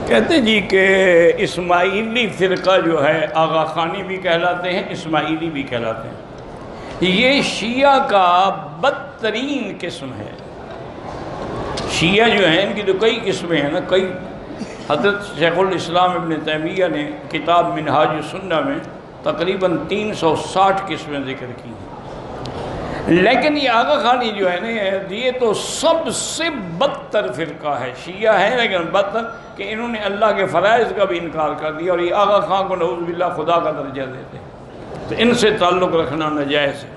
کہتے ہیں جی کہ اسماعیلی فرقہ جو ہے آغا خانی بھی کہلاتے ہیں، اسماعیلی بھی کہلاتے ہیں، یہ شیعہ کا بدترین قسم ہے۔ شیعہ جو ہیں ان کی تو کئی قسمیں ہیں نا، کئی حضرت شیخ الاسلام ابن تیمیہ نے کتاب منہاج السنہ میں تقریباً 360 قسمیں ذکر کی ہیں، لیکن یہ آغا خانی جو ہے نا یہ تو سب سے بدتر فرقہ ہے۔ شیعہ ہے لیکن بدتر کہ انہوں نے اللہ کے فرائض کا بھی انکار کر دیا، اور یہ آغا خان کو نعوذ باللہ خدا کا درجہ دیتے ہیں، تو ان سے تعلق رکھنا ناجائز ہے۔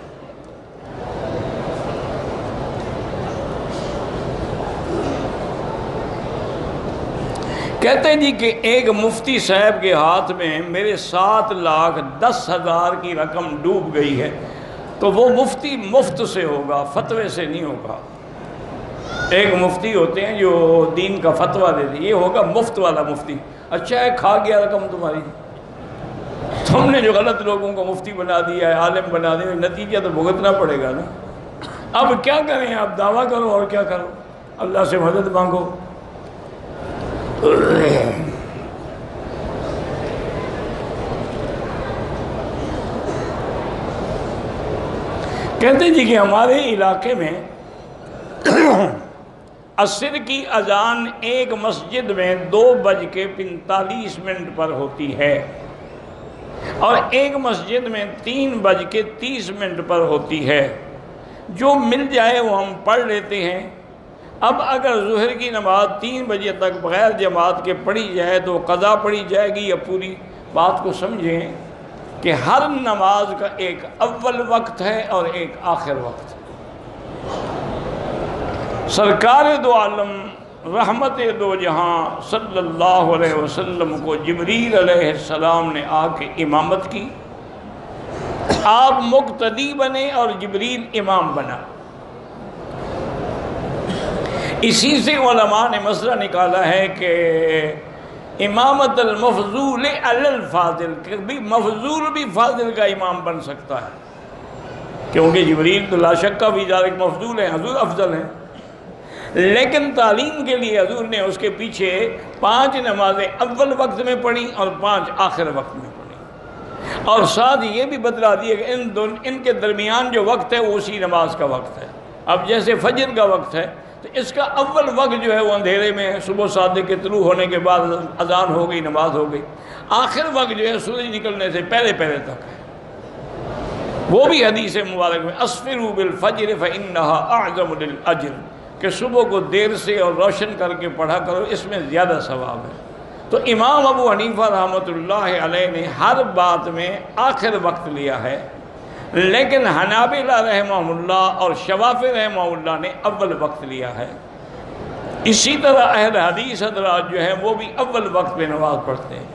کہتے ہیں جی کہ ایک مفتی صاحب کے ہاتھ میں میرے 7,10,000 کی رقم ڈوب گئی ہے، تو وہ مفتی مفت سے ہوگا، فتوے سے نہیں ہوگا۔ ایک مفتی ہوتے ہیں جو دین کا فتویٰ دیتے ہیں، یہ ہوگا مفت والا مفتی۔ اچھا ہے کھا گیا رقم تمہاری، تم نے جو غلط لوگوں کو مفتی بنا دیا ہے، عالم بنا دیا، نتیجہ تو بھگتنا پڑے گا نا۔ اب کیا کریں، آپ دعویٰ کرو اور کیا کرو، اللہ سے مدد مانگو۔ کہتے ہیں جی کہ ہمارے علاقے میں عصر کی اذان ایک مسجد میں 2:45 پر ہوتی ہے، اور ایک مسجد میں 3:30 پر ہوتی ہے۔ جو مل جائے وہ ہم پڑھ لیتے ہیں۔ اب اگر ظہر کی نماز 3 بجے تک بغیر جماعت کے پڑھی جائے تو قضا پڑھی جائے گی یا پوری؟ بات کو سمجھیں کہ ہر نماز کا ایک اول وقت ہے اور ایک آخر وقت ہے۔ سرکار دو عالم رحمت دو جہاں صلی اللہ علیہ وسلم کو جبریل علیہ السلام نے آ کے امامت کی، آپ مقتدی بنے اور جبریل امام بنا۔ اسی سے علماء نے مسئلہ نکالا ہے کہ امامت المفضول علی الفاضل، کہ بھی مفضول بھی فاضل کا امام بن سکتا ہے، کیونکہ جبریل تو لا شک کا بھی ذالک مفضول ہے، حضور افضل ہیں، لیکن تعلیم کے لیے حضور نے اس کے پیچھے 5 نمازیں اول وقت میں پڑھی اور 5 آخر وقت میں پڑھی، اور ساتھ یہ بھی بتلا دیا کہ ان کے درمیان جو وقت ہے وہ اسی نماز کا وقت ہے۔ اب جیسے فجر کا وقت ہے تو اس کا اول وقت جو ہے وہ اندھیرے میں ہے، صبح صادق کے طلوع ہونے کے بعد اذان ہو گئی، نماز ہو گئی۔ آخر وقت جو ہے سورج نکلنے سے پہلے تک ہے، وہ بھی حدیث مبارک میں اسفروا بالفجر فإنها اعظم للأجر، کہ صبح کو دیر سے اور روشن کر کے پڑھا کرو، اس میں زیادہ ثواب ہے۔ تو امام ابو حنیفہ رحمۃ اللہ علیہ نے ہر بات میں آخر وقت لیا ہے، لیکن حنابلہ رحمہ اللہ اور شوافی رحمہ اللہ نے اول وقت لیا ہے۔ اسی طرح اہل حدیث حضرات جو ہیں وہ بھی اول وقت پہ نماز پڑھتے ہیں،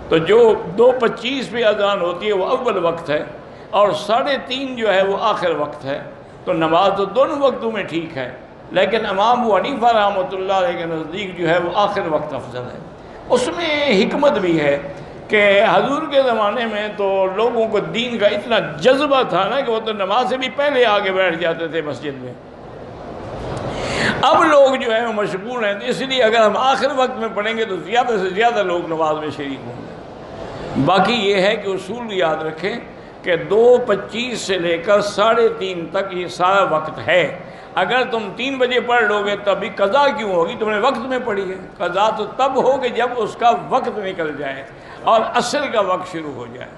تو جو 2:25 پہ اذان ہوتی ہے وہ اول وقت ہے، اور 3:30 جو ہے وہ آخر وقت ہے، تو نماز تو دونوں وقتوں میں ٹھیک ہے، لیکن امام ابو حنیفہ رحمۃ اللہ علیہ کے نزدیک جو ہے وہ آخر وقت افضل ہے۔ اس میں حکمت بھی ہے کہ حضور کے زمانے میں تو لوگوں کو دین کا اتنا جذبہ تھا نا کہ وہ تو نماز سے بھی پہلے آگے بیٹھ جاتے تھے مسجد میں۔ اب لوگ جو ہیں وہ مشغول ہیں، اس لیے اگر ہم آخر وقت میں پڑھیں گے تو زیادہ سے زیادہ لوگ نماز میں شریک ہوں گے۔ باقی یہ ہے کہ اصول یاد رکھیں کہ 2:25 سے لے کر 3:30 تک یہ سارا وقت ہے۔ اگر تم 3 بجے پڑھ لو گے تبھی قضا کیوں ہوگی؟ تم نے وقت میں پڑھی ہے۔ قضا تو تب ہوگی جب اس کا وقت نکل جائے اور عصر کا وقت شروع ہو جائے۔